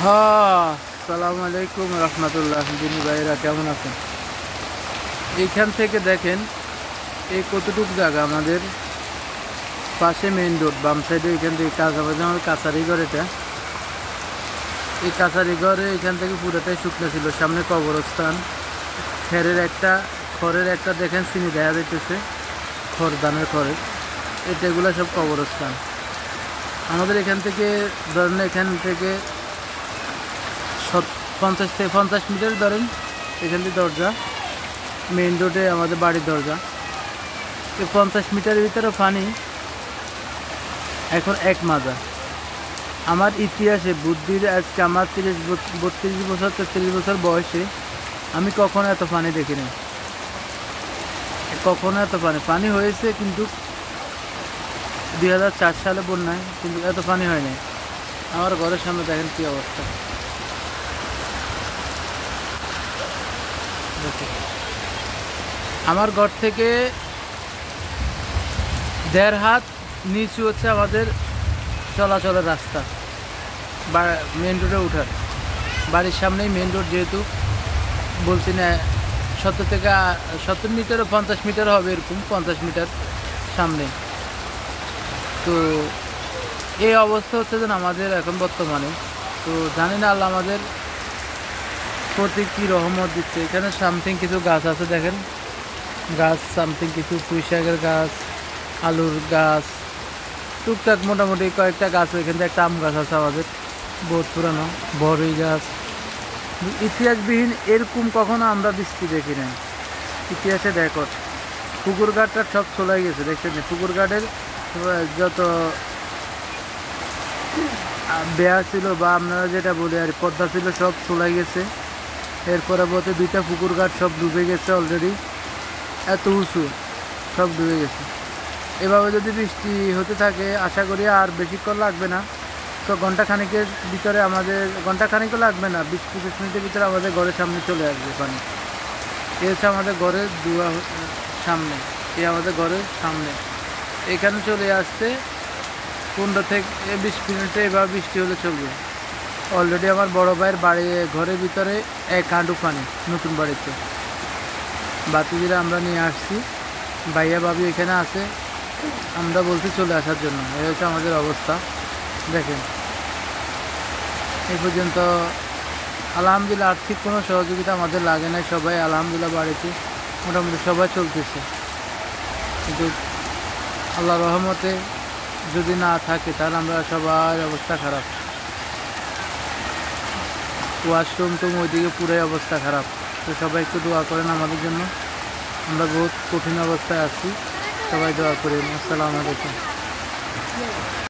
হ্যাঁ, আসসালামু আলাইকুম রহমতুল্লাহ। দিনী ভাইরা কেমন আছেন? এইখান থেকে দেখেন এই কতটুকু জায়গা আমাদের পাশে মেইন রোড, বাম সাইডে এখান থেকে আমার কাছারি ঘর। এটা এই কাছারি ঘরে এখান থেকে পুরোটাই শুকনো ছিল। সামনে কবরস্থান, খড়ের একটা দেখেন চিনি দেখা যাইতেছে, খড় ধানের খড়ের, এগুলো সব কবরস্থান। আমাদের এখান থেকে ধরেন এখান থেকে 50 মিটার ধরেন, এখান থেকে দরজা মেইন রোডে আমাদের বাড়ির দরজা। এই 50 মিটারের ভিতরে পানি এখন এক মাজা। আমার ইতিহাসে বুদ্ধির আজকে আমার 32 বছর 33 বছর বয়সে আমি কখনো এত পানি দেখিনি। কখনো এত পানি হয়েছে, কিন্তু 2004 সালে বন্যায়, কিন্তু এত পানি হয়নি। আমার ঘরের সামনে দেখেন কি অবস্থা। আমার ঘর থেকে 1.5 হাত নিচু হচ্ছে আমাদের চলাচলের রাস্তা, বা মেন রোডে উঠার। বাড়ির সামনেই মেন রোড, যেহেতু বলছি না 70 মিটার ও 50 মিটার হবে, এরকম 50 মিটার সামনে। তো এই অবস্থা হচ্ছে যে আমাদের এখন বর্তমানে। তো জানি না আল্লাহ আমাদের প্রতি কী রহমত দিচ্ছে। এখানে সামথিং কিছু গাছ আছে, দেখেন গাছ সামথিং কিছু পুঁই শাকের গাছ, আলুর গাছ, টুকটাক মোটামুটি কয়েকটা গাছ। এখান থেকে একটা আম গাছ আছে আমাদের, বহুত পুরানো, বড়ই গাছ। ইতিহাসবিহীন এরকম কখনো আমরা বৃষ্টি দেখি নাই ইতিহাসে রেকর্ড। পুকুর ঘাটটা সব চলাই গেছে, দেখছেন পুকুর ঘাটের যত বেয়া ছিল, বা আপনারা যেটা বলি আর পদ্মা ছিল, সব চলাই গেছে। এর পরবর্তী 2টা পুকুর ঘাট সব ডুবে গেছে অলরেডি, এত উঁচু, সব ডুবে গেছে। এভাবে যদি বৃষ্টি হতে থাকে আশা করি আর বেশিক্ষণ লাগবে না। তো ঘন্টাখানিকের ভিতরে আমাদের, ঘন্টাখানিকও লাগবে না, 20-25 মিনিটের ভিতরে আমাদের ঘরের সামনে চলে আসবে পানি। এ হচ্ছে আমাদের ঘরের সামনে, আমাদের ঘরের সামনে এখানে চলে আসতে 15 থেকে 20 মিনিটে এভাবে বৃষ্টি হলে চলবে। অলরেডি আমার বড় ভাইয়ের ঘরের ভিতরে 1 হাঁটু পানি, নতুন বাড়িতে। বাতিজিরা আমরা নিয়ে আসছি, ভাইয়া ভাবি এখানে আছে, আমরা বলছি চলে আসার জন্য। এই হচ্ছে আমাদের অবস্থা। দেখেন এই পর্যন্ত আলহামদুলিল্লাহ আর্থিক কোনো সহযোগিতা আমাদের লাগে নাই। সবাই আলহামদুলিল্লাহ বাড়িতে মোটামুটি সবাই চলতেছে, কিন্তু আল্লাহর রহমতে যদি না থাকে তাহলে আমরা সবার অবস্থা খারাপ। ওয়াশরুম তো ওইদিকে পুরাই অবস্থা খারাপ। তো সবাই একটু দোয়া করেন আমাদের জন্য, আমরা বহুত কঠিন অবস্থায় আছি, সবাই দোয়া করেন। আসসালামু আলাইকুম।